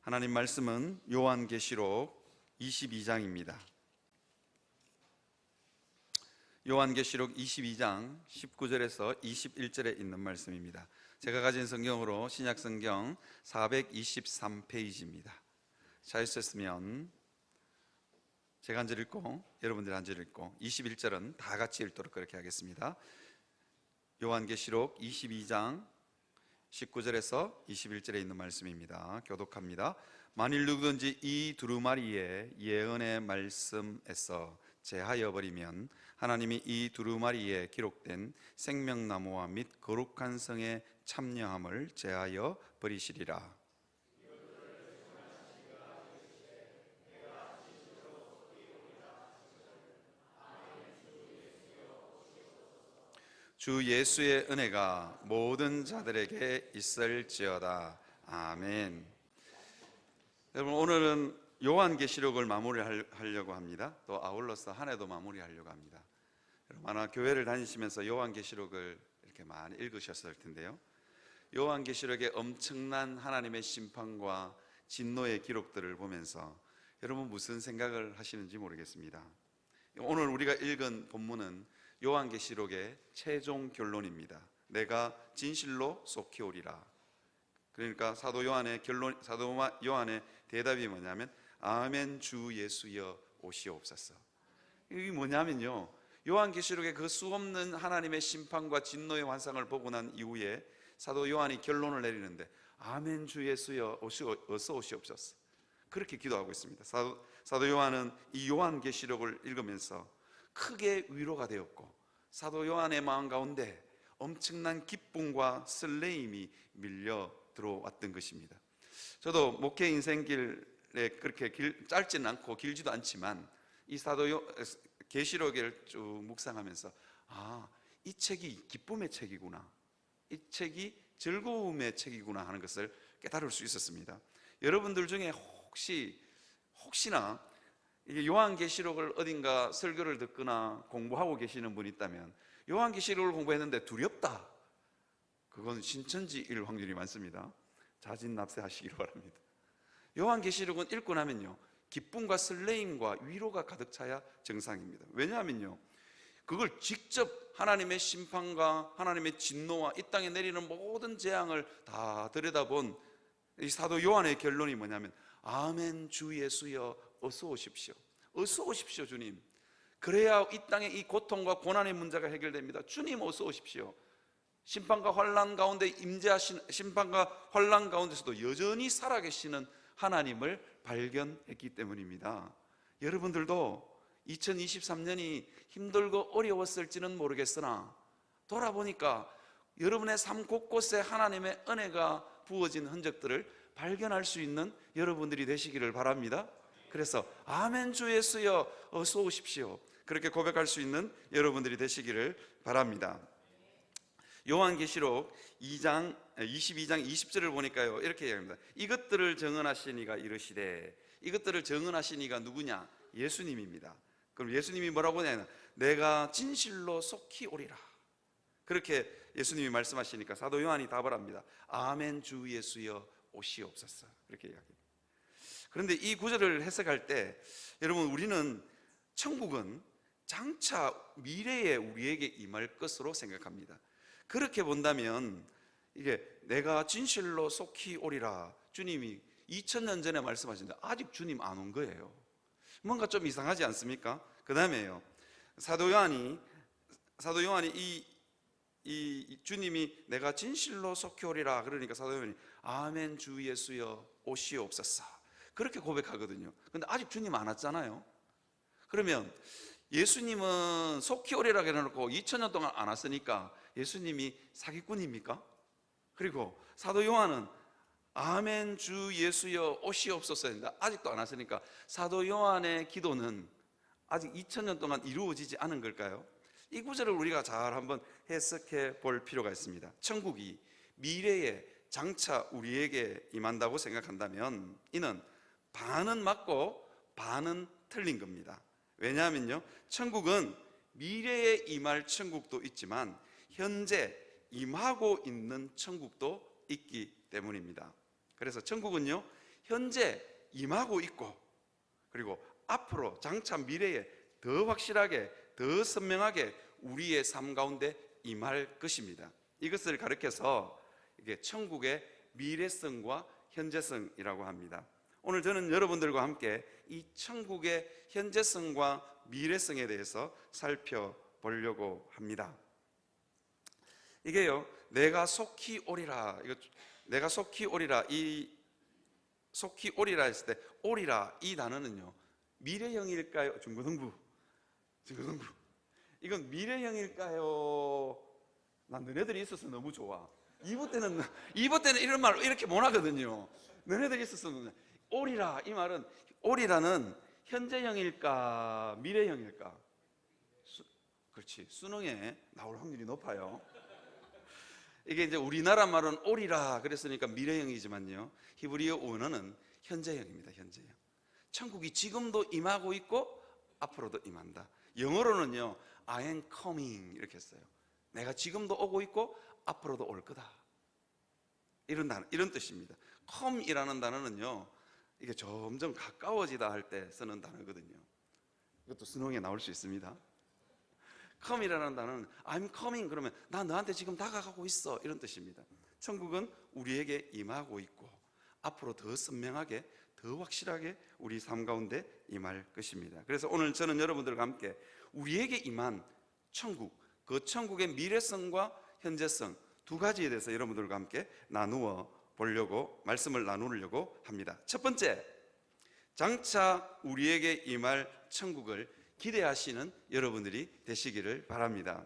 하나님 말씀은 요한계시록 22장입니다. 요한계시록 22장 19절에서 21절에 있는 말씀입니다. 제가 가진 성경으로 신약성경 423페이지입니다. 찾으셨으면 제가 한 절 읽고 여러분들이 한 절 읽고 21절은 다 같이 읽도록 그렇게 하겠습니다. 요한계시록 22장 19절에서 21절에 있는 말씀입니다. 교독합니다. 만일 누구든지 이 두루마리의 예언의 말씀에서 제하여 버리면 하나님이 이 두루마리에 기록된 생명나무와 및 거룩한 성의 참여함을 제하여 버리시리라. 주 예수의 은혜가 모든 자들에게 있을지어다. 아멘. 여러분, 오늘은 요한계시록을 마무리하려고 합니다. 또 아울러서 한 해도 마무리하려고 합니다. 여러분, 아마 교회를 다니시면서 요한계시록을 이렇게 많이 읽으셨을 텐데요, 요한계시록의 엄청난 하나님의 심판과 진노의 기록들을 보면서 여러분 무슨 생각을 하시는지 모르겠습니다. 오늘 우리가 읽은 본문은 요한계시록의 최종 결론입니다. 내가 진실로 속히 오리라. 그러니까 사도 요한의 대답이 뭐냐면 아멘 주 예수여 오시옵소서. 이게 뭐냐면요, 요한계시록의 그 수없는 하나님의 심판과 진노의 환상을 보고 난 이후에 사도 요한이 결론을 내리는데 아멘 주 예수여 어서 오시옵소서, 그렇게 기도하고 있습니다. 사도 요한은 이 요한계시록을 읽으면서 크게 위로가 되었고 사도 요한의 마음 가운데 엄청난 기쁨과 설레임이 밀려 들어왔던 것입니다. 저도 목회 인생길에 그렇게 짧지는 않고 길지도 않지만 이 사도 계시록을 쭉 묵상하면서 이 책이 기쁨의 책이구나, 이 책이 즐거움의 책이구나 하는 것을 깨달을 수 있었습니다. 여러분들 중에 혹시나 요한계시록을 어딘가 설교를 듣거나 공부하고 계시는 분이 있다면 요한계시록을 공부했는데 두렵다, 그건 신천지일 확률이 많습니다. 자진납세하시기를 바랍니다. 요한계시록은 읽고 나면요, 기쁨과 설레임과 위로가 가득 차야 정상입니다. 왜냐하면요, 그걸 직접 하나님의 심판과 하나님의 진노와 이 땅에 내리는 모든 재앙을 다 들여다본 이 사도 요한의 결론이 뭐냐면 아멘 주 예수여 어서 오십시오. 어서 오십시오 주님. 그래야 이 땅의 이 고통과 고난의 문제가 해결됩니다. 주님 어서 오십시오. 심판과 환난 가운데 심판과 환난 가운데서도 여전히 살아계시는 하나님을 발견했기 때문입니다. 여러분들도 2023년이 힘들고 어려웠을지는 모르겠으나 돌아보니까 여러분의 삶 곳곳에 하나님의 은혜가 부어진 흔적들을 발견할 수 있는 여러분들이 되시기를 바랍니다. 그래서 아멘 주 예수여 어서 오십시오, 그렇게 고백할 수 있는 여러분들이 되시기를 바랍니다. 요한계시록 22장 20절을 보니까요, 이렇게 얘기합니다. 이것들을 정언하신 이가 이르시되, 이것들을 정언하신 이가 누구냐? 예수님입니다. 그럼 예수님이 뭐라고 하냐면 내가 진실로 속히 오리라, 그렇게 예수님이 말씀하시니까 사도 요한이 답을 합니다. 아멘 주 예수여 오시옵소서, 그렇게 이야기합니다. 그런데 이 구절을 해석할 때 여러분, 우리는 천국은 장차 미래에 우리에게 임할 것으로 생각합니다. 그렇게 본다면 이게 내가 진실로 속히 오리라, 주님이 2000년 전에 말씀하셨는데 아직 주님 안 온 거예요. 뭔가 좀 이상하지 않습니까? 그 다음에요, 사도 요한이 이 주님이 내가 진실로 속히 오리라 그러니까 사도 요한이 아멘 주 예수여 오시옵소서, 그렇게 고백하거든요. 근데 아직 주님 안 왔잖아요. 그러면 예수님은 속히 오리라 해놓고 2000년 동안 안 왔으니까 예수님이 사기꾼입니까? 그리고 사도 요한은 아멘 주 예수여 오시옵소서 했는데 아직도 안 왔으니까 사도 요한의 기도는 아직 2000년 동안 이루어지지 않은 걸까요? 이 구절을 우리가 잘 한번 해석해 볼 필요가 있습니다. 천국이 미래에 장차 우리에게 임한다고 생각한다면 이는 반은 맞고 반은 틀린 겁니다. 왜냐하면요, 천국은 미래에 임할 천국도 있지만 현재 임하고 있는 천국도 있기 때문입니다. 그래서 천국은요, 현재 임하고 있고, 그리고 앞으로 장차 미래에 더 확실하게, 더 선명하게 우리의 삶 가운데 임할 것입니다. 이것을 가리켜서 이게 천국의 미래성과 현재성이라고 합니다. 오늘 저는 여러분들과 함께 이 천국의 현재성과 미래성에 대해서 살펴보려고 합니다. 이게요, 내가 속히 오리라, 내가 속히 오리라, 이 속히 오리라 했을 때 오리라 이 단어는요, 미래형일까요? 중고등부 이건 미래형일까요? 난 너네들이 있어서 너무 좋아. 2부 때는 이런 말 이렇게 못 하거든요. 너네들이 있어서 오리라, 이 말은, 오리라는 현재형일까 미래형일까? 그렇지, 수능에 나올 확률이 높아요. 이게 이제 우리나라 말은 오리라 그랬으니까 미래형이지만요, 히브리어 원어는 현재형입니다. 현재형. 천국이 지금도 임하고 있고 앞으로도 임한다. 영어로는요, I am coming 이렇게 했어요. 내가 지금도 오고 있고 앞으로도 올 거다. 이런 단어, 이런 뜻입니다. come이라는 단어는요, 이게 점점 가까워지다 할 때 쓰는 단어거든요. 이것도 수능에 나올 수 있습니다. come이라는 단어는 I'm coming 그러면 나 너한테 지금 다가가고 있어, 이런 뜻입니다. 천국은 우리에게 임하고 있고 앞으로 더 선명하게, 더 확실하게 우리 삶 가운데 임할 것입니다. 그래서 오늘 저는 여러분들과 함께 우리에게 임한 천국, 그 천국의 미래성과 현재성 두 가지에 대해서 여러분들과 함께 나누어 보려고, 말씀을 나누려고 합니다. 첫 번째, 장차 우리에게 임할 천국을 기대하시는 여러분들이 되시기를 바랍니다.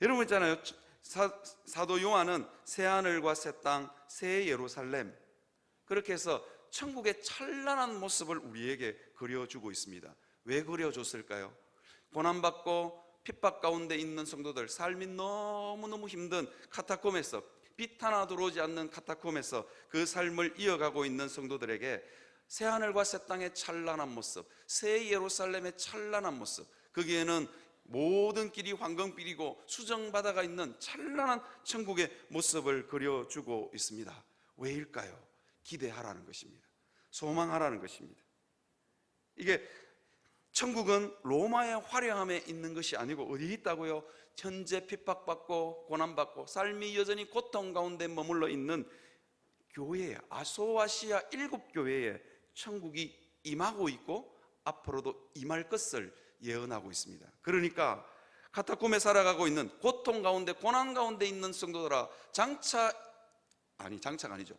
여러분 있잖아요, 사도 요한은 새하늘과 새 땅, 새 예루살렘, 그렇게 해서 천국의 찬란한 모습을 우리에게 그려주고 있습니다. 왜 그려줬을까요? 고난받고 핍박 가운데 있는 성도들, 삶이 너무너무 힘든 카타콤에서, 빛 하나 들어오지 않는 카타콤에서 그 삶을 이어가고 있는 성도들에게 새하늘과 새 땅의 찬란한 모습, 새 예루살렘의 찬란한 모습, 거기에는 모든 길이 황금빛이고 수정바다가 있는 찬란한 천국의 모습을 그려주고 있습니다. 왜일까요? 기대하라는 것입니다. 소망하라는 것입니다. 이게 천국은 로마의 화려함에 있는 것이 아니고 어디 있다고요? 현재 핍박받고 고난받고 삶이 여전히 고통 가운데 머물러 있는 교회, 아소아시아 7교회에 천국이 임하고 있고 앞으로도 임할 것을 예언하고 있습니다. 그러니까 카타콤에 살아가고 있는, 고통 가운데 고난 가운데 있는 성도들아, 장차가 아니죠,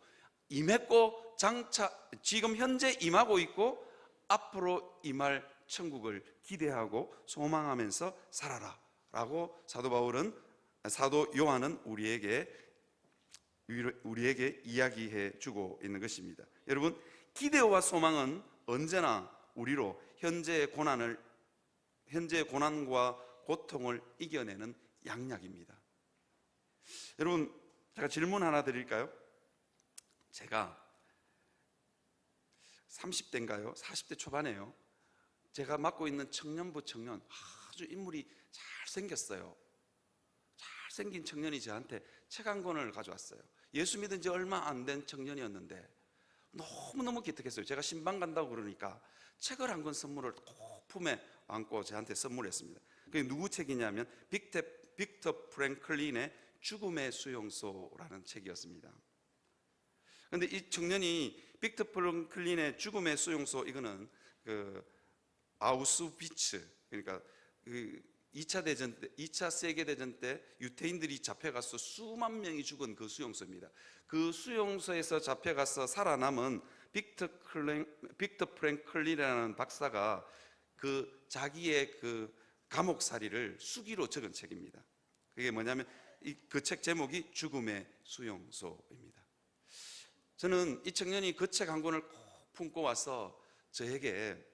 임했고 장차 지금 현재 임하고 있고 앞으로 임할 천국을 기대하고 소망하면서 살아라 라고 사도 요한은 우리에게 이야기해 주고 있는 것입니다. 여러분, 기대와 소망은 언제나 우리로 현재의 고난과 고통을 이겨내는 양약입니다. 여러분, 제가 질문 하나 드릴까요? 제가 30대인가요? 40대 초반에요. 제가 맡고 있는 청년부 청년, 아주 인물이 잘생겼어요. 잘생긴 청년이 저한테 책 한 권을 가져왔어요. 예수 믿은 지 얼마 안 된 청년이었는데 너무너무 기특했어요. 제가 신방 간다고 그러니까 책을 한 권 선물을 꼭 품에 안고 저한테 선물했습니다. 그게 누구 책이냐면 빅터 프랭클린의 죽음의 수용소라는 책이었습니다. 그런데 이 청년이 빅터 프랭클린의 죽음의 수용소, 이거는 아우슈비츠, 그러니까 2차 세계대전 때 유태인들이 잡혀가서 수만 명이 죽은 그 수용소입니다. 그 수용소에서 잡혀가서 살아남은 빅터 프랭클린이라는 박사가 자기의 감옥살이를 수기로 적은 책입니다. 그게 뭐냐면 그 책 제목이 죽음의 수용소입니다. 저는 이 청년이 그 책 한 권을 꼭 품고 와서 저에게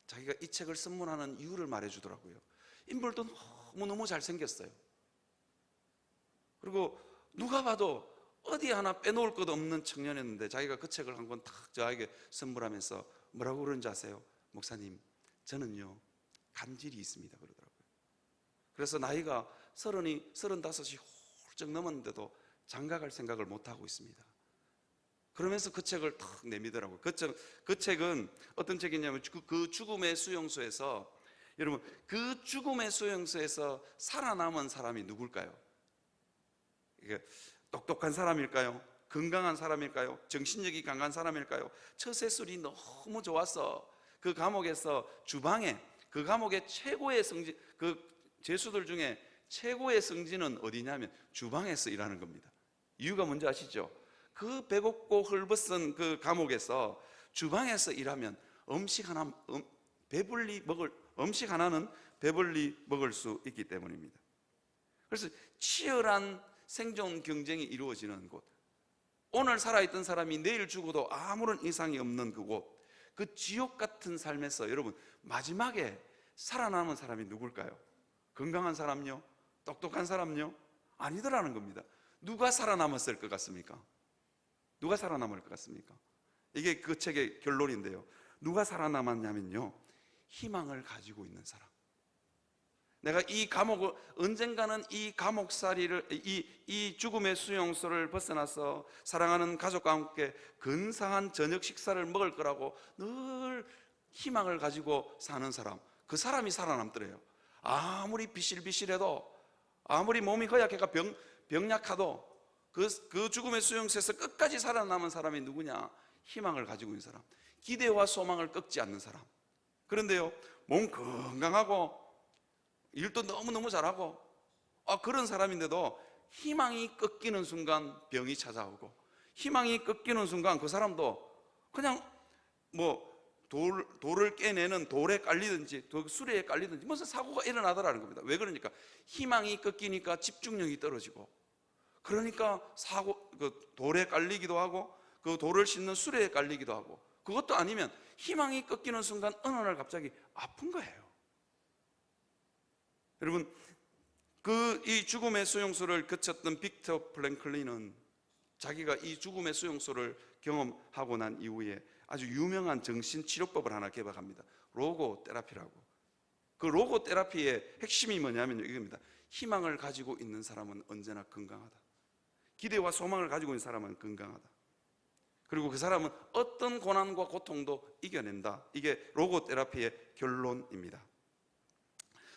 자기가 이 책을 선물하는 이유를 말해주더라고요. 인물도 너무너무 잘생겼어요. 그리고 누가 봐도 어디 하나 빼놓을 것 없는 청년이었는데 자기가 그 책을 한 권 탁 저에게 선물하면서 뭐라고 그러는지 아세요? 목사님, 저는요 간질이 있습니다 그러더라고요. 그래서 나이가 35이 훌쩍 넘었는데도 장가갈 생각을 못하고 있습니다. 그러면서 그 책을 탁 내미더라고요. 그 책은 어떤 책이냐면 그 죽음의 수용소에서, 여러분, 그 죽음의 수용소에서 살아남은 사람이 누굴까요? 이게 똑똑한 사람일까요? 건강한 사람일까요? 정신력이 강한 사람일까요? 처세술이 너무 좋아서 그 감옥에서 주방에, 그 감옥의 최고의 성진, 그 죄수들 중에 최고의 성진은 어디냐면 주방에서 일하는 겁니다. 이유가 뭔지 아시죠? 그 배고프고 헐벗은 그 감옥에서 주방에서 일하면 음식 하나는 배불리 먹을 수 있기 때문입니다. 그래서 치열한 생존 경쟁이 이루어지는 곳, 오늘 살아있던 사람이 내일 죽어도 아무런 이상이 없는 그곳, 그 지옥 같은 삶에서 여러분 마지막에 살아남은 사람이 누굴까요? 건강한 사람요? 똑똑한 사람요? 아니더라는 겁니다. 누가 살아남았을 것 같습니까? 누가 살아남을 것 같습니까? 이게 그 책의 결론인데요. 누가 살아남았냐면요, 희망을 가지고 있는 사람. 내가 이 감옥을, 언젠가는 이 감옥살이를, 이 죽음의 수용소를 벗어나서 사랑하는 가족과 함께 근사한 저녁 식사를 먹을 거라고 늘 희망을 가지고 사는 사람, 그 사람이 살아남더래요. 아무리 비실비실해도, 아무리 몸이 허약해가 병약하도 그 죽음의 수용소에서 끝까지 살아남은 사람이 누구냐? 희망을 가지고 있는 사람, 기대와 소망을 꺾지 않는 사람. 그런데요, 몸 건강하고 일도 너무너무 잘하고 그런 사람인데도 희망이 꺾이는 순간 병이 찾아오고, 희망이 꺾이는 순간 그 사람도 그냥 돌을 깨내는 돌에 깔리든지 수레에 깔리든지 무슨 사고가 일어나더라는 겁니다. 왜 그러니까 희망이 꺾이니까 집중력이 떨어지고, 그러니까 돌에 깔리기도 하고 그 돌을 싣는 수레에 깔리기도 하고, 그것도 아니면 희망이 꺾이는 순간 어느 날 갑자기 아픈 거예요. 여러분, 이 죽음의 수용소를 거쳤던 빅터 프랭클린은 자기가 이 죽음의 수용소를 경험하고 난 이후에 아주 유명한 정신치료법을 하나 개발합니다. 로고 테라피라고. 그 로고 테라피의 핵심이 뭐냐면 이겁니다. 희망을 가지고 있는 사람은 언제나 건강하다. 기대와 소망을 가지고 있는 사람은 건강하다. 그리고 그 사람은 어떤 고난과 고통도 이겨낸다. 이게 로고 테라피의 결론입니다.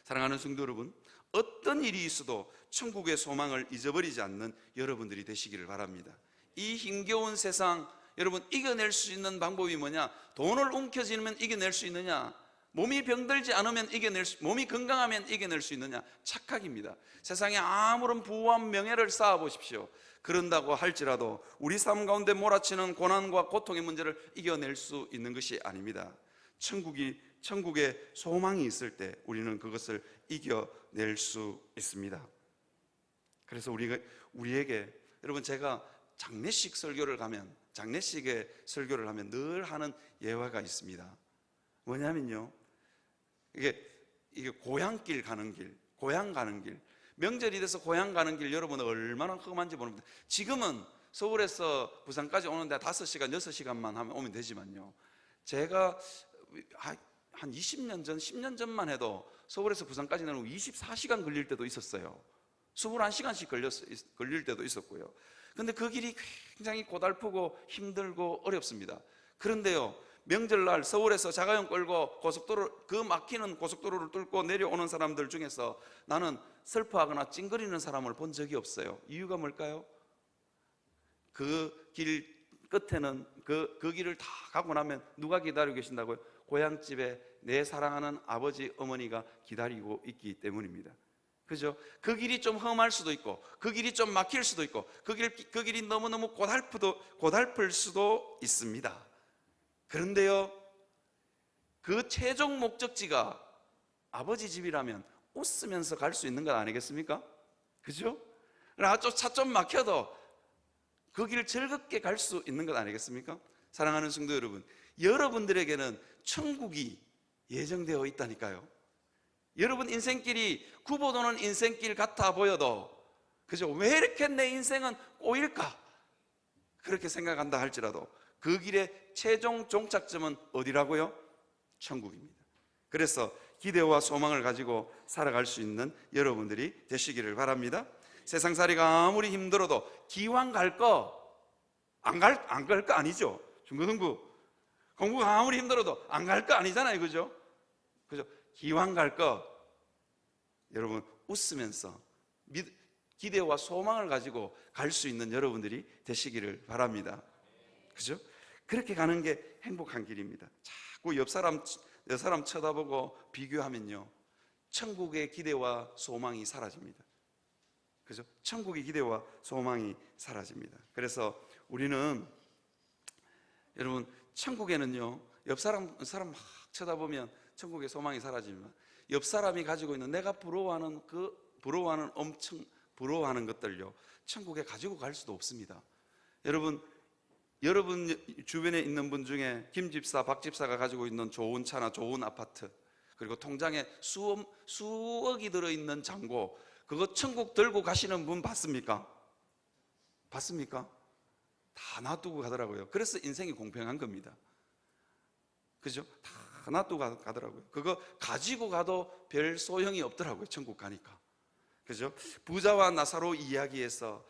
사랑하는 성도 여러분, 어떤 일이 있어도 천국의 소망을 잊어버리지 않는 여러분들이 되시기를 바랍니다. 이 힘겨운 세상, 여러분, 이겨낼 수 있는 방법이 뭐냐? 돈을 움켜쥐면 이겨낼 수 있느냐? 몸이 병들지 않으면 몸이 건강하면 이겨낼 수 있느냐? 착각입니다. 세상에 아무런 부와 명예를 쌓아보십시오. 그런다고 할지라도 우리 삶 가운데 몰아치는 고난과 고통의 문제를 이겨낼 수 있는 것이 아닙니다. 천국에 소망이 있을 때 우리는 그것을 이겨낼 수 있습니다. 그래서 우리에게, 여러분, 제가 장례식에 설교를 하면 늘 하는 예화가 있습니다. 뭐냐면요, 이게 고향길 가는 길, 고향 가는 길, 명절이 돼서 고향 가는 길, 여러분 얼마나 험한지 모릅니다. 지금은 서울에서 부산까지 오는데 5시간, 6시간만 오면 되지만요, 제가 한 20년 전, 10년 전만 해도 서울에서 부산까지는 24시간 걸릴 때도 있었어요. 21시간씩 걸릴 때도 있었고요. 근데 그 길이 굉장히 고달프고 힘들고 어렵습니다. 그런데요, 명절날 서울에서 자가용 끌고 그 막히는 고속도로를 뚫고 내려오는 사람들 중에서 나는 슬퍼하거나 찡그리는 사람을 본 적이 없어요. 이유가 뭘까요? 그 길 끝에는 그 길을 다 가고 나면 누가 기다리고 계신다고요? 고향집에 내 사랑하는 아버지, 어머니가 기다리고 있기 때문입니다. 그죠? 그 길이 좀 험할 수도 있고, 그 길이 좀 막힐 수도 있고, 그 길이 너무너무 고달플 수도 있습니다. 그런데요, 그 최종 목적지가 아버지 집이라면 웃으면서 갈 수 있는 것 아니겠습니까? 그죠? 차 좀 막혀도 그 길을 즐겁게 갈 수 있는 것 아니겠습니까? 사랑하는 성도 여러분, 여러분들에게는 천국이 예정되어 있다니까요. 여러분 인생길이 구보도는 인생길 같아 보여도, 그죠? 왜 이렇게 내 인생은 꼬일까? 그렇게 생각한다 할지라도 그 길의 최종 종착점은 어디라고요? 천국입니다. 그래서 기대와 소망을 가지고 살아갈 수 있는 여러분들이 되시기를 바랍니다. 세상살이가 아무리 힘들어도 기왕 갈 거 안 갈 거 아니죠. 중고등부 공부가 아무리 힘들어도 안 갈 거 아니잖아요. 그죠? 기왕 갈 거 여러분 웃으면서 기대와 소망을 가지고 갈 수 있는 여러분들이 되시기를 바랍니다. 그죠? 그렇게 가는 게 행복한 길입니다. 자꾸 옆 사람 쳐다보고 비교하면요, 천국의 기대와 소망이 사라집니다. 그죠? 천국의 기대와 소망이 사라집니다. 그래서 우리는 여러분 천국에는요, 옆 사람 막 쳐다보면 천국의 소망이 사라지면 옆 사람이 가지고 있는 내가 부러워하는 엄청 부러워하는 것들요, 천국에 가지고 갈 수도 없습니다. 여러분 주변에 있는 분 중에 김 집사, 박 집사가 가지고 있는 좋은 차나 좋은 아파트, 그리고 통장에 수억이 들어있는 잔고, 그거 천국 들고 가시는 분 봤습니까? 봤습니까? 다 놔두고 가더라고요. 그래서 인생이 공평한 겁니다. 그죠? 다 놔두고 가더라고요. 그거 가지고 가도 별 소용이 없더라고요. 천국 가니까. 그죠? 부자와 나사로 이야기에서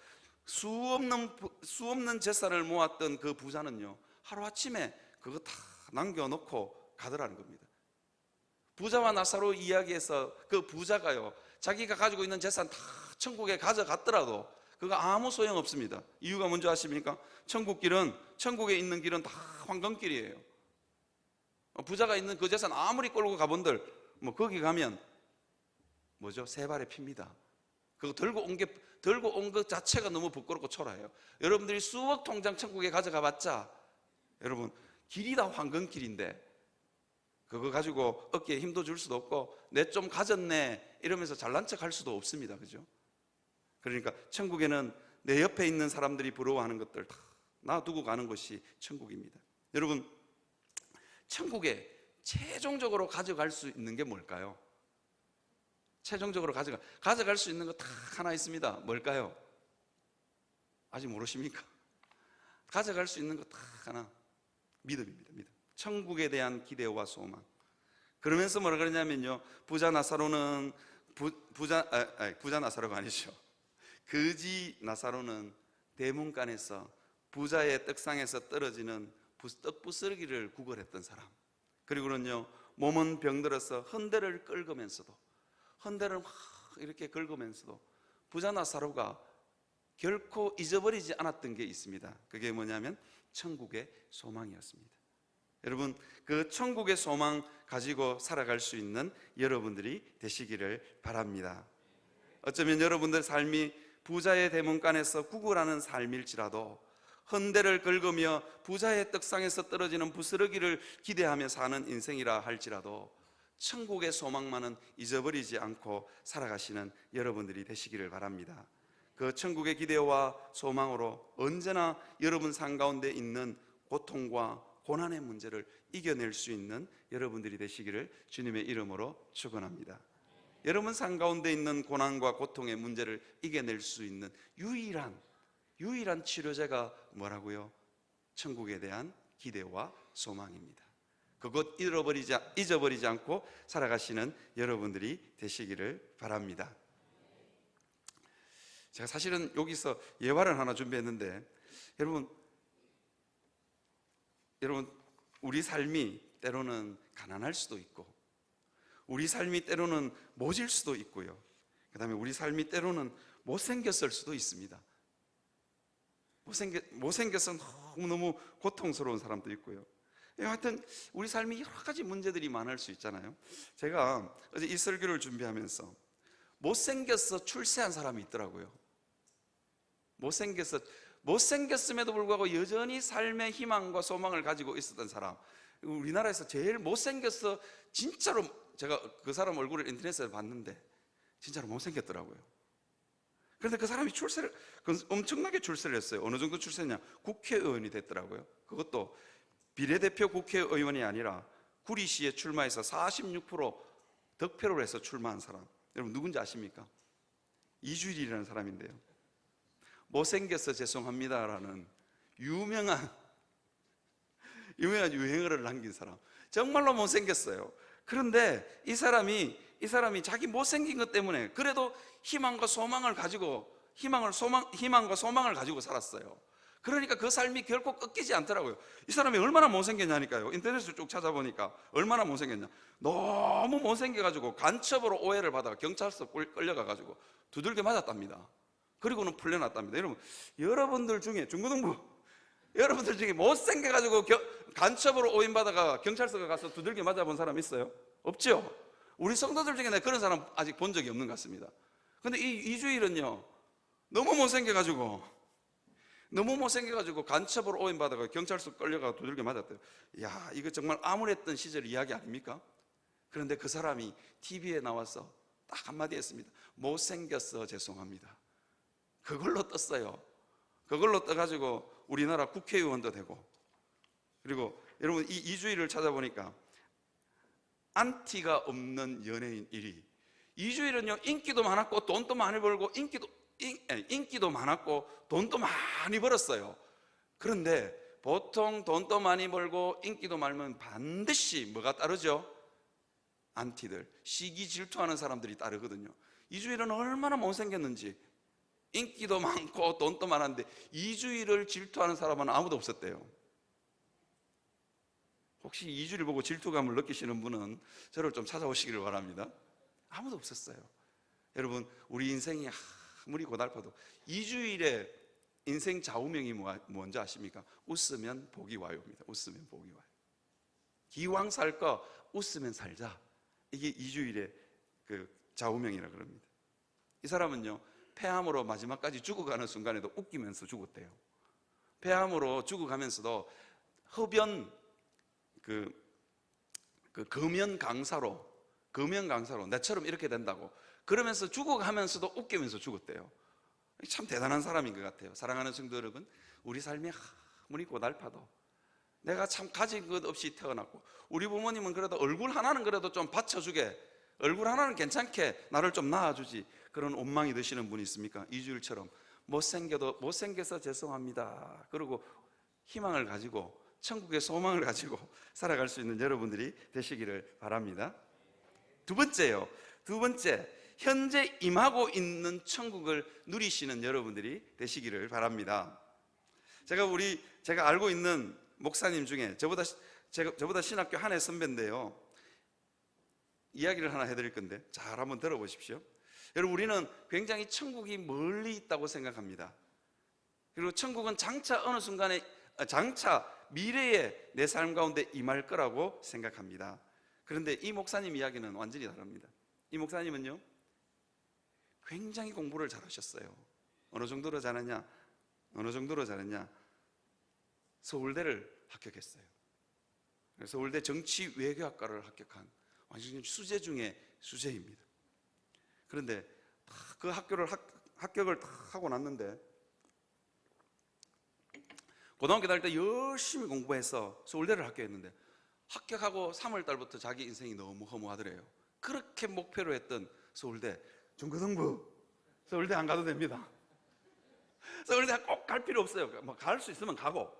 수 없는 재산을 모았던 그 부자는요, 하루아침에 그거 다 남겨놓고 가더라는 겁니다. 부자와 나사로 이야기에서 그 부자가요, 자기가 가지고 있는 재산 다 천국에 가져갔더라도 그거 아무 소용 없습니다. 이유가 뭔지 아십니까? 천국에 있는 길은 다 황금길이에요. 부자가 있는 그 재산 아무리 끌고 가본들 거기 가면 뭐죠? 세 발에 핍니다. 그거 들고 온 것 자체가 너무 부끄럽고 초라해요. 여러분들이 수억 통장 천국에 가져가 봤자 여러분 길이 다 황금길인데 그거 가지고 어깨에 힘도 줄 수도 없고 내 좀 가졌네 이러면서 잘난 척 할 수도 없습니다. 그죠? 그러니까 천국에는 내 옆에 있는 사람들이 부러워하는 것들 다 놔두고 가는 것이 천국입니다. 여러분, 천국에 최종적으로 가져갈 수 있는 게 뭘까요? 최종적으로 가져갈 수 있는 거 다 하나 있습니다. 뭘까요? 아직 모르십니까? 가져갈 수 있는 거 다 하나, 믿음입니다. 믿음. 천국에 대한 기대와 소망. 그러면서 뭐라 그러냐면요, 부자 나사로가 아니죠. 거지 나사로는 대문간에서 부자의 떡상에서 떨어지는 떡 부스러기를 구걸했던 사람. 그리고는요, 몸은 병들어서 헌대를 긁으면서도 헌대를 막 이렇게 긁으면서도 부자 나사로가 결코 잊어버리지 않았던 게 있습니다. 그게 뭐냐면 천국의 소망이었습니다. 여러분, 그 천국의 소망 가지고 살아갈 수 있는 여러분들이 되시기를 바랍니다. 어쩌면 여러분들 삶이 부자의 대문간에서 구걸하는 삶일지라도, 헌대를 긁으며 부자의 떡상에서 떨어지는 부스러기를 기대하며 사는 인생이라 할지라도 천국의 소망만은 잊어버리지 않고 살아가시는 여러분들이 되시기를 바랍니다. 그 천국의 기대와 소망으로 언제나 여러분 삶 가운데 있는 고통과 고난의 문제를 이겨낼 수 있는 여러분들이 되시기를 주님의 이름으로 축원합니다. 여러분 삶 가운데 있는 고난과 고통의 문제를 이겨낼 수 있는 유일한 치료제가 뭐라고요? 천국에 대한 기대와 소망입니다. 그것 잊어버리지 않고 살아가시는 여러분들이 되시기를 바랍니다. 제가 사실은 여기서 예화를 하나 준비했는데, 여러분 우리 삶이 때로는 가난할 수도 있고, 우리 삶이 때로는 모질 수도 있고요, 그 다음에 우리 삶이 때로는 못생겼을 수도 있습니다. 못생겨서 너무 고통스러운 사람도 있고요. 하여튼 우리 삶이 여러 가지 문제들이 많을 수 있잖아요. 제가 어제 이 설교를 준비하면서 못생겨서 출세한 사람이 있더라고요. 못생겼음에도 불구하고 여전히 삶의 희망과 소망을 가지고 있었던 사람, 우리나라에서 제일 못생겨서, 진짜로 제가 그 사람 얼굴을 인터넷에서 봤는데 진짜로 못생겼더라고요. 그런데 그 사람이 엄청나게 출세를 했어요. 어느 정도 출세했냐? 국회의원이 됐더라고요. 그것도 비례대표 국회의원이 아니라 구리시에 출마해서 46% 득표를 해서 출마한 사람. 여러분 누군지 아십니까? 이주일이라는 사람인데요, 못생겨서 죄송합니다라는 유명한 유행어를 남긴 사람. 정말로 못생겼어요. 그런데 이 사람이 자기 못생긴 것 때문에 그래도 희망과 소망을 가지고 살았어요. 그러니까 그 삶이 결코 꺾이지 않더라고요. 이 사람이 얼마나 못생겼냐니까요. 인터넷을 쭉 찾아보니까 얼마나 못생겼냐. 너무 못생겨가지고 간첩으로 오해를 받아가 경찰서 끌려가가지고 두들겨 맞았답니다. 그리고는 풀려났답니다. 여러분들 중에 중고등부 여러분들 중에 못생겨가지고 간첩으로 오인받아가 경찰서에 가서 두들겨 맞아본 사람 있어요? 없죠? 우리 성도들 중에 내가 그런 사람 아직 본 적이 없는 것 같습니다. 근데 이 이주일은요, 너무 못생겨가지고 간첩으로 오인받아가 경찰서 끌려가 두들겨 맞았대요. 야, 이거 정말 암울했던 시절 이야기 아닙니까? 그런데 그 사람이 TV에 나와서 딱 한마디 했습니다. 못생겼어, 죄송합니다. 그걸로 떴어요. 그걸로 떠가지고 우리나라 국회의원도 되고, 그리고 여러분 이 이주일을 찾아보니까 안티가 없는 연예인 1위. 이주일은요, 인기도 많았고 돈도 많이 벌고 인기도 많았고 돈도 많이 벌었어요. 그런데 보통 돈도 많이 벌고 인기도 많으면 반드시 뭐가 따르죠? 안티들, 시기 질투하는 사람들이 따르거든요. 이주일은 얼마나 못생겼는지, 인기도 많고 돈도 많았는데 이주일을 질투하는 사람은 아무도 없었대요. 혹시 이주일 보고 질투감을 느끼시는 분은 저를 좀 찾아오시기를 바랍니다. 아무도 없었어요. 여러분, 우리 인생이 아무리 고달파도 이주일의 인생 좌우명이 뭔지 아십니까? 웃으면 복이 와요입니다. 웃으면 복이 와요. 기왕 살 거 웃으면 살자. 이게 이주일의 그 좌우명이라 그럽니다. 이 사람은요, 폐암으로 마지막까지 죽어가는 순간에도 웃기면서 죽었대요. 폐암으로 죽어가면서도 흡연 금연 강사로 내처럼 이렇게 된다고 그러면서 죽어가면서도 웃기면서 죽었대요. 참 대단한 사람인 것 같아요. 사랑하는 성도 여러분, 우리 삶이 아무리 고달파도 내가 참 가진 것 없이 태어났고, 우리 부모님은 그래도 얼굴 하나는 그래도 좀 받쳐주게, 얼굴 하나는 괜찮게 나를 좀 낳아주지, 그런 원망이 드시는 분이 있습니까? 이주일처럼 못생겨서 죄송합니다, 그리고 희망을 가지고 천국의 소망을 가지고 살아갈 수 있는 여러분들이 되시기를 바랍니다. 두 번째, 현재 임하고 있는 천국을 누리시는 여러분들이 되시기를 바랍니다. 제가 알고 있는 목사님 중에 저보다 신학교 한 해 선배인데요, 이야기를 하나 해드릴 건데 잘 한번 들어보십시오. 여러분, 우리는 굉장히 천국이 멀리 있다고 생각합니다. 그리고 천국은 장차 어느 순간에 미래에 내 삶 가운데 임할 거라고 생각합니다. 그런데 이 목사님 이야기는 완전히 다릅니다. 이 목사님은요, 굉장히 공부를 잘하셨어요. 어느 정도로 잘했냐? 서울대를 합격했어요. 서울대 정치외교학과를 합격한 완전히 수재 중에 수재입니다. 그런데 그 합격을 하고 났는데, 고등학교 다닐 때 열심히 공부해서 서울대를 합격했는데, 합격하고 3월 달부터 자기 인생이 너무 허무하더래요. 그렇게 목표로 했던 서울대, 중고등부, 서울대 안 가도 됩니다. 서울대 꼭 갈 필요 없어요. 갈 수 있으면 가고,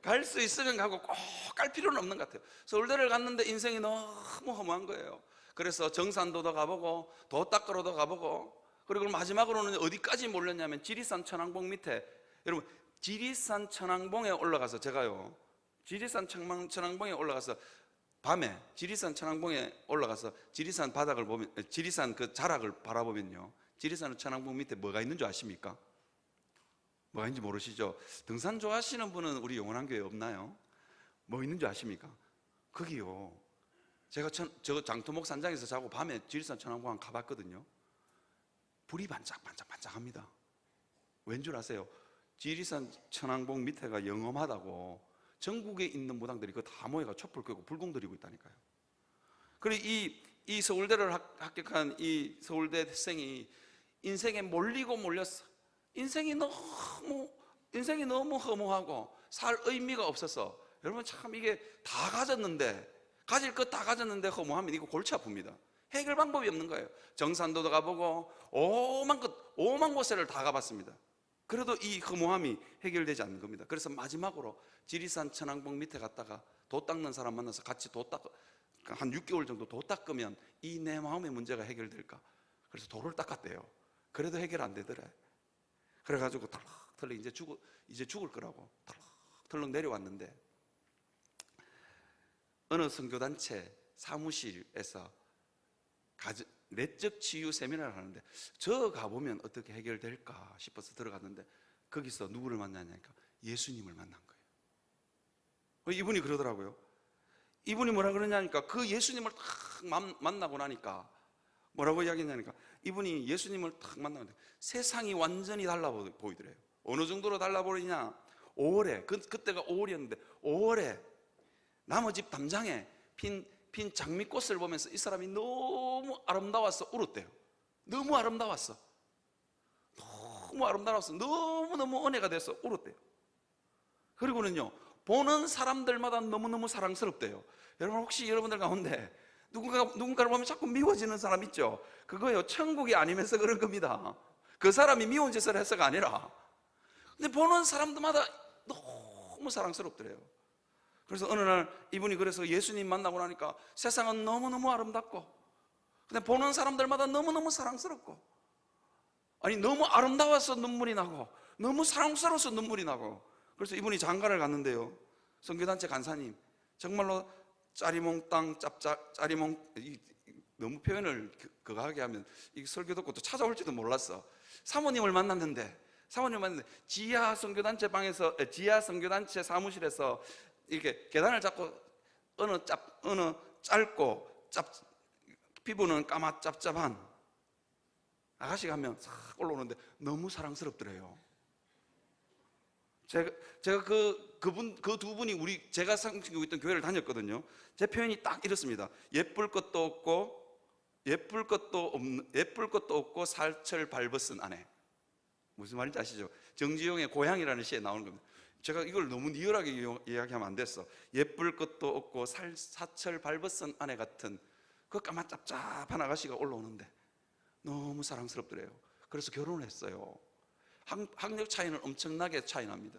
갈 수 있으면 가고 꼭 갈 필요는 없는 것 같아요. 서울대를 갔는데 인생이 너무 허무한 거예요. 그래서 정산도도 가보고 도 닦으러도 가보고, 그리고 마지막으로는 어디까지 몰렸냐면 지리산 천왕봉 밑에, 여러분 지리산 천왕봉에 올라가서 밤에 지리산 천왕봉에 올라가서 지리산 바닥을 보면, 지리산 그 자락을 바라보면요, 지리산 천왕봉 밑에 뭐가 있는 줄 아십니까? 뭐가 있는지 모르시죠? 등산 좋아하시는 분은 우리 영원한교회 없나요? 뭐 있는 줄 아십니까? 거기요, 제가 저 장토목 산장에서 자고 밤에 지리산 천왕봉 가봤거든요. 불이 반짝반짝합니다. 왠 줄 아세요? 지리산 천왕봉 밑에가 영험하다고 전국에 있는 무당들이 그거 다 모여가 촛불 끄고 불공 드리고 있다니까요. 그리고 이 서울대를 합격한 이 서울대생이 인생에 몰렸어. 인생이 너무 허무하고 살 의미가 없어서, 여러분 참 이게 다 가졌는데, 가질 것 다 가졌는데 허무하면 이거 골치 아픕니다. 해결 방법이 없는 거예요. 정산도도 가보고 오만 곳을 다 가봤습니다. 그래도 이 허무함이 해결되지 않는 겁니다. 그래서 마지막으로 지리산 천왕봉 밑에 갔다가 도 닦는 사람 만나서 같이 한 6개월 정도 도 닦으면 이 내 마음의 문제가 해결될까? 그래서 도를 닦았대요. 그래도 해결 안 되더래. 그래가지고 털렁 이제 죽을 거라고 털렁 내려왔는데 어느 선교단체 사무실에서 내적 치유 세미나를 하는데 저 가보면 어떻게 해결될까 싶어서 들어갔는데 거기서 누구를 만나냐니까 예수님을 만난 거예요. 이분이 그러더라고요. 이분이 뭐라 그러냐니까 그 예수님을 딱 만나고 나니까 뭐라고 이야기했냐니까 이분이 예수님을 딱 만나는데 세상이 완전히 달라 보이더래요. 어느 정도로 달라 보이냐? 5월에 그때가 5월이었는데 5월에 나무 집 담장에 핀 장미꽃을 보면서 이 사람이 너무 아름다워서 울었대요. 너무 아름다워서 너무너무 은혜가 돼서 울었대요. 그리고는요 보는 사람들마다 너무너무 사랑스럽대요. 여러분 혹시 여러분들 가운데 누군가를 보면 자꾸 미워지는 사람 있죠? 그거요 천국이 아니면서 그런 겁니다. 그 사람이 미운 짓을 해서가 아니라 근데 보는 사람들마다 너무 사랑스럽더래요. 그래서 어느 날 이분이 그래서 예수님 만나고 나니까 세상은 너무너무 아름답고 근데 보는 사람들마다 너무너무 사랑스럽고 아니 너무 아름다워서 눈물이 나고 너무 사랑스러워서 눈물이 나고 그래서 이분이 장가를 갔는데요 선교단체 간사님 정말로 짜리몽땅 짜리몽 너무 표현을 그거하게 하면 이 설교 듣고 또 찾아올지도 몰랐어. 사모님을 만났는데 지하 선교단체 사무실에서 이렇게 계단을 잡고 어느 짧고 피부는 까맣짭짭한 아가씨가 한 명 싹 올라오는데 너무 사랑스럽더래요. 제가 그 두 분이 제가 섬기고 있던 교회를 다녔거든요. 제 표현이 딱 이렇습니다. 예쁠 것도 없고 살철 발벗은 아내. 무슨 말인지 아시죠? 정지용의 고향이라는 시에 나오는 겁니다. 제가 이걸 너무 리얼하게 이야기하면 안 됐어. 예쁠 것도 없고 사철 발벗은 아내 같은 그 까맣짭짭한 아가씨가 올라오는데 너무 사랑스럽더래요. 그래서 결혼을 했어요. 학력 차이는 엄청나게 차이 납니다.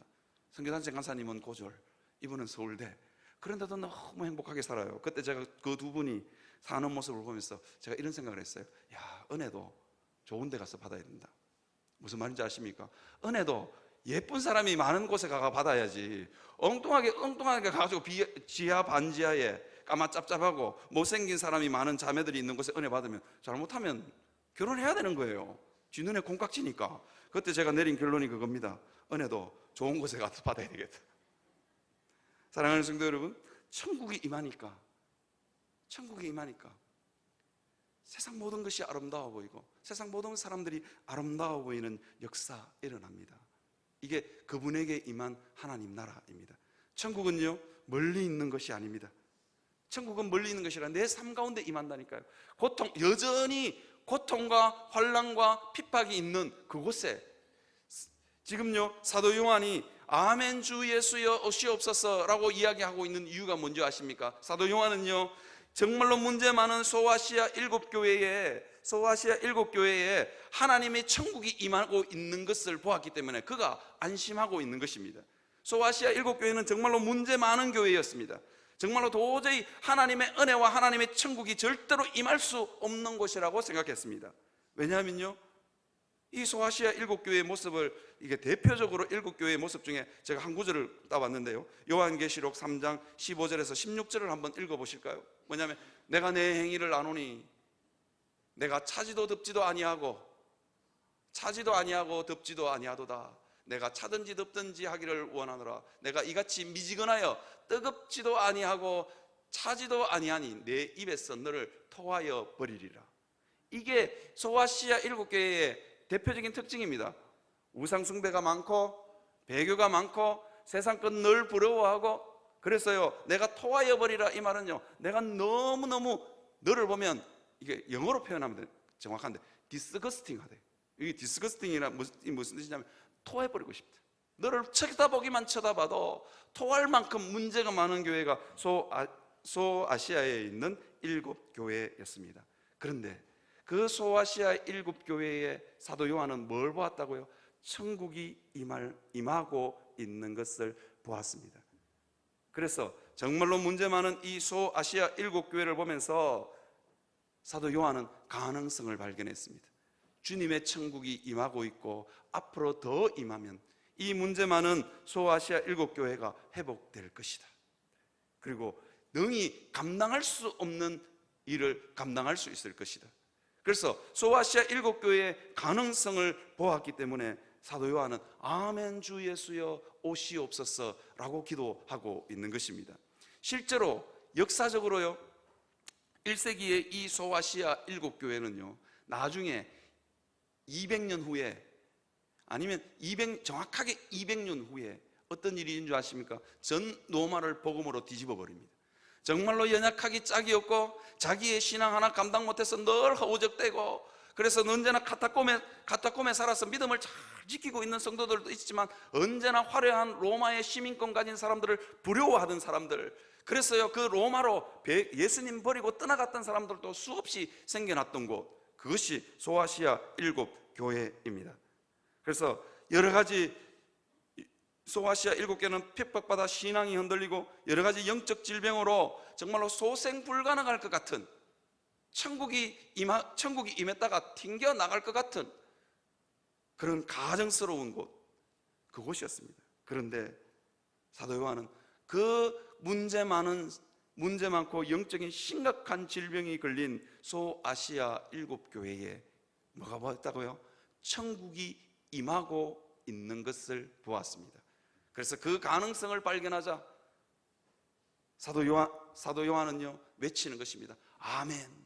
선교단체 간사님은 고졸, 이분은 서울대. 그런데도 너무 행복하게 살아요. 그때 제가 그 두 분이 사는 모습을 보면서 제가 이런 생각을 했어요. 야, 은혜도 좋은 데 가서 받아야 된다. 무슨 말인지 아십니까? 은혜도 예쁜 사람이 많은 곳에 가서 받아야지 엉뚱하게 가가지고 지하 반지하에 까맣짭짭하고 못생긴 사람이 많은 자매들이 있는 곳에 은혜 받으면 잘못하면 결혼해야 되는 거예요. 쥐 눈에 콩깍지니까. 그때 제가 내린 결론이 그겁니다. 은혜도 좋은 곳에 가서 받아야 되겠다. 사랑하는 성도 여러분, 천국이 임하니까 세상 모든 것이 아름다워 보이고 세상 모든 사람들이 아름다워 보이는 역사 일어납니다. 이게 그분에게 임한 하나님 나라입니다. 천국은요 멀리 있는 것이 아닙니다. 천국은 멀리 있는 것이 아니라 내 삶 가운데 임한다니까요. 여전히 고통과 환난과 핍박이 있는 그곳에 지금요 사도 요한이 아멘 주 예수여 오시옵소서라고 이야기하고 있는 이유가 뭔지 아십니까? 사도 요한은요 정말로 문제 많은 소아시아 7교회에 하나님의 천국이 임하고 있는 것을 보았기 때문에 그가 안심하고 있는 것입니다. 소아시아 7교회는 정말로 문제 많은 교회였습니다. 정말로 도저히 하나님의 은혜와 하나님의 천국이 절대로 임할 수 없는 곳이라고 생각했습니다. 왜냐하면요 이 소아시아 7교회의 모습을 이게 대표적으로 7교회의 모습 중에 제가 한 구절을 따봤는데요 요한계시록 3장 15절에서 16절을 한번 읽어보실까요? 뭐냐면 내가 내 행위를 아노니 내가 차지도 덥지도 아니하고 덥지도 아니하도다. 내가 차든지 덥든지 하기를 원하노라. 내가 이같이 미지근하여 뜨겁지도 아니하고 차지도 아니하니 내 입에서 너를 토하여 버리리라. 이게 소아시아 7교회의 대표적인 특징입니다. 우상 숭배가 많고 배교가 많고 세상 것 늘 부러워하고 그래서요 내가 토하여 버리라 이 말은요 내가 너무너무 너를 보면 이게 영어로 표현하면 정확한데 디스거스팅하대. 이게 디스거스팅이란 무슨 뜻이냐면 토해버리고 싶다. 너를 쳐다보기만 쳐다봐도 토할 만큼 문제가 많은 교회가 소아시아에 있는 7교회였습니다. 그런데 그 소아시아 7교회의 사도 요한은 뭘 보았다고요? 천국이 임하고 있는 것을 보았습니다. 그래서 정말로 문제 많은 이 소아시아 7교회를 보면서 사도 요한은 가능성을 발견했습니다. 주님의 천국이 임하고 있고 앞으로 더 임하면 이 문제 많은 소아시아 7교회가 회복될 것이다. 그리고 능히 감당할 수 없는 일을 감당할 수 있을 것이다. 그래서 소아시아 7교회의 가능성을 보았기 때문에 사도 요한은 아멘 주 예수여 오시옵소서 라고 기도하고 있는 것입니다. 실제로 역사적으로요, 1세기의 이 소아시아 7교회는요 나중에 200년 후에, 아니면 정확하게 200년 후에 어떤 일이 있는 줄 아십니까? 전 로마를 복음으로 뒤집어 버립니다. 정말로 연약하기 짝이 없고 자기의 신앙 하나 감당 못해서 늘 허우적대고, 그래서 언제나 카타콤에 살아서 믿음을 잘 지키고 있는 성도들도 있지만 언제나 화려한 로마의 시민권 가진 사람들을 부려워하던 사람들, 그래서요 그 로마로 예수님 버리고 떠나갔던 사람들도 수없이 생겨났던 곳, 그것이 소아시아 7교회입니다. 그래서 여러 가지 소아시아 7교회는 핍박받아 신앙이 흔들리고 여러 가지 영적 질병으로 정말로 소생 불가능할 것 같은, 천국이 임했다가 튕겨 나갈 것 같은 그런 가정스러운 곳, 그곳이었습니다. 그런데 사도 요한은 그 문제 많고 영적인 심각한 질병이 걸린 소아시아 7교회에 뭐가 보였다고요? 천국이 임하고 있는 것을 보았습니다. 그래서 그 가능성을 발견하자 사도 요한은요 외치는 것입니다. 아멘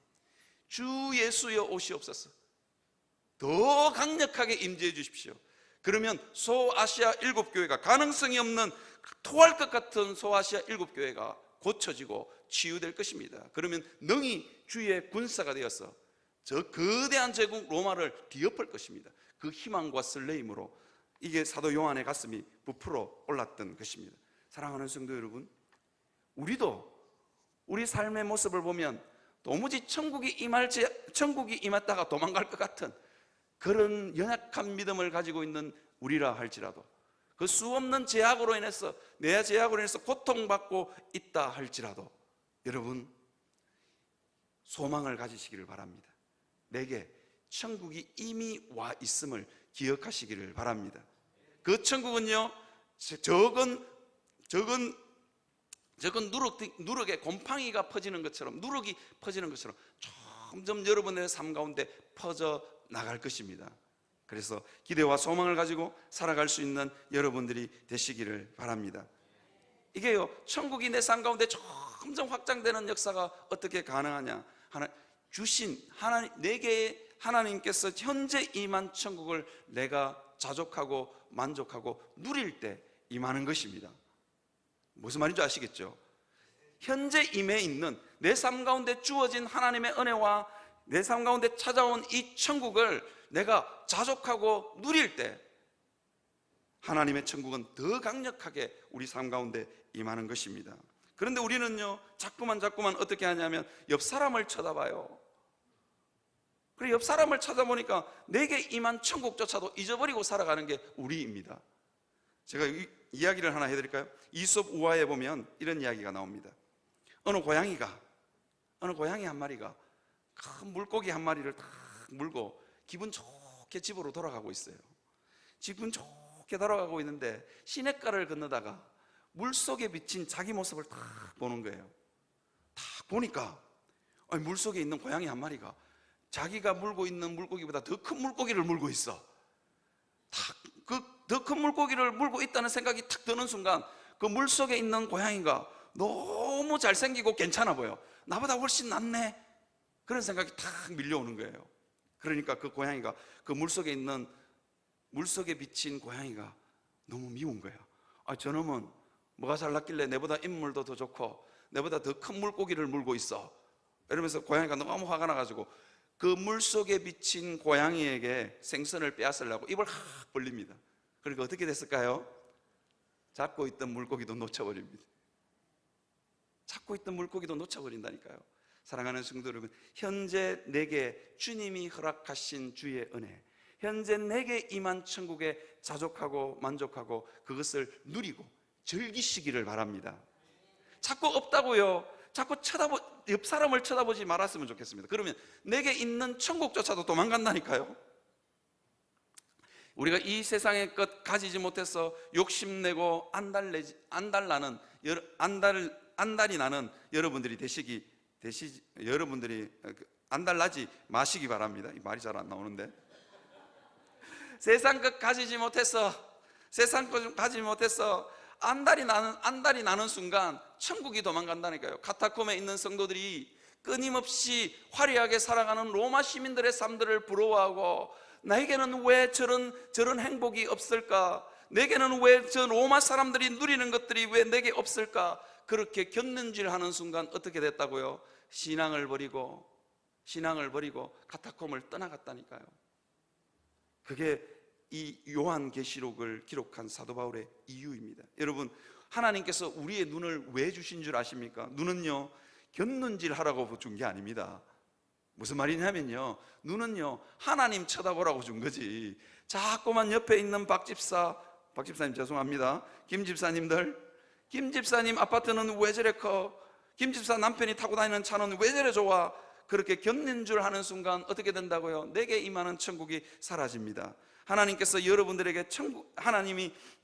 주 예수여 오시옵소서. 더 강력하게 임재해 주십시오. 그러면 소아시아 7교회가, 가능성이 없는 토할 것 같은 소아시아 7교회가 고쳐지고 치유될 것입니다. 그러면 능히 주의 군사가 되어서 저 거대한 제국 로마를 뒤엎을 것입니다. 그 희망과 설레임으로 이게 사도 요한의 가슴이 부풀어 올랐던 것입니다. 사랑하는 성도 여러분, 우리도 우리 삶의 모습을 보면 도무지 천국이 임했다가 도망갈 것 같은 그런 연약한 믿음을 가지고 있는 우리라 할지라도, 그 수없는 제약으로 인해서, 내 제약으로 인해서 고통받고 있다 할지라도 여러분 소망을 가지시기를 바랍니다. 내게 천국이 이미 와 있음을 기억하시기를 바랍니다. 그 천국은요 적은 누룩에 곰팡이가 퍼지는 것처럼, 누룩이 퍼지는 것처럼 점점 여러분의 삶 가운데 퍼져 나갈 것입니다. 그래서 기대와 소망을 가지고 살아갈 수 있는 여러분들이 되시기를 바랍니다. 이게요 천국이 내 삶 가운데 점점 확장되는 역사가 어떻게 가능하냐? 내게 하나님께서 현재 임한 천국을 내가 자족하고 만족하고 누릴 때 임하는 것입니다. 무슨 말인지 아시겠죠? 현재 임해 있는 내 삶 가운데 주어진 하나님의 은혜와 내 삶 가운데 찾아온 이 천국을 내가 자족하고 누릴 때 하나님의 천국은 더 강력하게 우리 삶 가운데 임하는 것입니다. 그런데 우리는요 자꾸만 어떻게 하냐면 옆 사람을 쳐다봐요. 그리고 옆 사람을 찾아보니까 내게 임한 천국조차도 잊어버리고 살아가는 게 우리입니다. 제가 이야기를 하나 해드릴까요? 이솝 우화에 보면 이런 이야기가 나옵니다. 어느 고양이 한 마리가 큰 물고기 한 마리를 딱 물고 기분 좋게 집으로 돌아가고 있어요. 기분 좋게 돌아가고 있는데 시냇가를 건너다가 물속에 비친 자기 모습을 딱 보는 거예요. 딱 보니까 물속에 있는 고양이 한 마리가 자기가 물고 있는 물고기보다 더 큰 물고기를 물고 있어. 더 큰 물고기를 물고 있다는 생각이 탁 드는 순간 그 물속에 있는 고양이가 너무 잘생기고 괜찮아 보여. 나보다 훨씬 낫네. 그런 생각이 탁 밀려오는 거예요. 그러니까 그 고양이가, 그 물속에 비친 고양이가 너무 미운 거예요. 저놈은 뭐가 잘났길래 내보다 인물도 더 좋고 내보다 더 큰 물고기를 물고 있어. 이러면서 고양이가 너무 화가 나가지고 그 물속에 비친 고양이에게 생선을 빼앗으려고 입을 확 벌립니다. 그러니까 어떻게 됐을까요? 잡고 있던 물고기도 놓쳐버립니다. 잡고 있던 물고기도 놓쳐버린다니까요. 사랑하는 성도 여러분, 현재 내게 주님이 허락하신 주의 은혜, 현재 내게 임한 천국에 자족하고 만족하고 그것을 누리고 즐기시기를 바랍니다. 자꾸 없다고요, 자꾸 옆 사람을 쳐다보지 말았으면 좋겠습니다. 그러면 내게 있는 천국조차도 도망간다니까요. 우리가 이 세상의 것 가지지 못해서 욕심내고 안달이 나는 여러분들이 여러분들이 안달나지 마시기 바랍니다. 이 말이 잘 안 나오는데, 세상 것 가지지 못해서 안달이 나는 순간 천국이 도망간다니까요. 카타콤에 있는 성도들이 끊임없이 화려하게 살아가는 로마 시민들의 삶들을 부러워하고, 나에게는 왜 저런 행복이 없을까? 내게는 왜 저 로마 사람들이 누리는 것들이 왜 내게 없을까? 그렇게 곁눈질하는 순간 어떻게 됐다고요? 신앙을 버리고 카타콤을 떠나갔다니까요. 그게 이 요한계시록을 기록한 사도 바울의 이유입니다. 여러분, 하나님께서 우리의 눈을 왜 주신 줄 아십니까? 눈은요, 곁눈질하라고 준 게 아닙니다. 무슨 말이냐면요, 눈은요 하나님 쳐다보라고 준 거지. 자꾸만 옆에 있는 박집사님 죄송합니다, 김집사님 아파트는 왜 저래 커? 김집사 남편이 타고 다니는 차는 왜 저래 좋아? 그렇게 곁눈질 하는 순간 어떻게 된다고요? 내게 임하는 천국이 사라집니다. 하나님이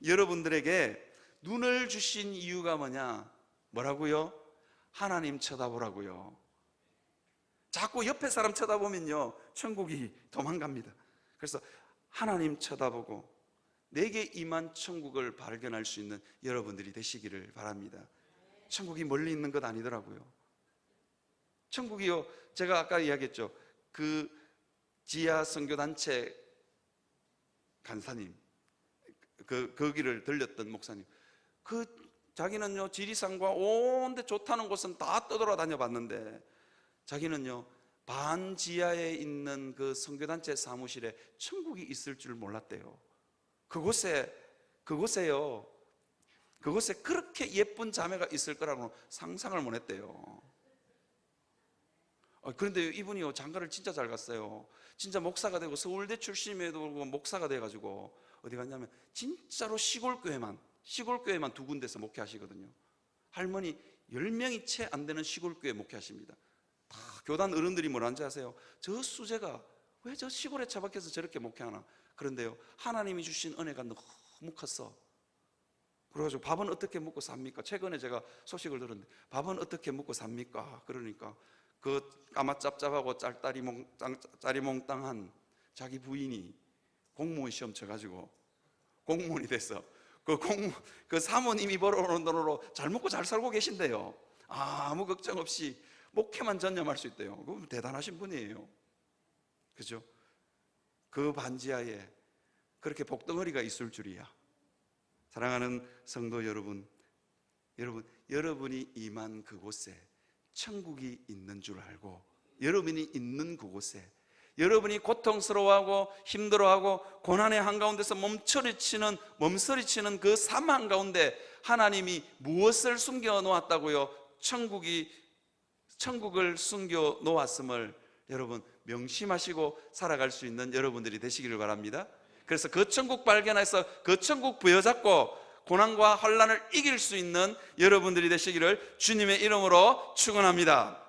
여러분들에게 눈을 주신 이유가 뭐라고요? 하나님 쳐다보라고요. 자꾸 옆에 사람 쳐다보면요 천국이 도망갑니다. 그래서 하나님 쳐다보고 내게 임한 천국을 발견할 수 있는 여러분들이 되시기를 바랍니다. 천국이 멀리 있는 것 아니더라고요. 천국이요, 제가 아까 이야기했죠, 그 지하 선교단체 간사님, 거기를 들렸던 목사님, 자기는요 지리산과 온데 좋다는 곳은 다 떠돌아다녀 봤는데, 자기는요 반지하에 있는 그 선교단체 사무실에 천국이 있을 줄 몰랐대요. 그곳에 그렇게 예쁜 자매가 있을 거라고는 상상을 못 했대요. 그런데 이분이요 장가를 진짜 잘 갔어요. 진짜 목사가 되고, 서울대 출신임에도 목사가 돼가지고 어디 갔냐면 진짜로 시골교회만 2군데서 목회하시거든요. 할머니 10명이 채 안 되는 시골교회 목회하십니다. 다 교단 어른들이 뭐라는지 아세요? 저 수제가 왜 저 시골에 처박혀서 저렇게 목회하나? 그런데요 하나님이 주신 은혜가 너무 컸어. 그래가지고 밥은 어떻게 먹고 삽니까? 최근에 제가 소식을 들었는데, 밥은 어떻게 먹고 삽니까? 그러니까 그 까맣짭짭하고 짜리몽땅한 자기 부인이 공무원 시험 쳐가지고 공무원이 됐어. 그 사모님이 벌어오는 돈으로 잘 먹고 잘 살고 계신데요, 아무 걱정 없이 목회만 전념할 수 있대요. 그건 대단하신 분이에요. 그죠? 그 반지하에 그렇게 복덩어리가 있을 줄이야. 사랑하는 성도 여러분, 여러분이 임한 그곳에 천국이 있는 줄 알고, 여러분이 있는 그곳에 여러분이 고통스러워하고 힘들어하고 고난의 한가운데서 몸서리치는 그 삶 한가운데 하나님이 무엇을 숨겨 놓았다고요? 천국을 숨겨 놓았음을 여러분 명심하시고 살아갈 수 있는 여러분들이 되시기를 바랍니다. 그래서 그 천국 발견해서 그 천국 부여잡고 고난과 환난을 이길 수 있는 여러분들이 되시기를 주님의 이름으로 축원합니다.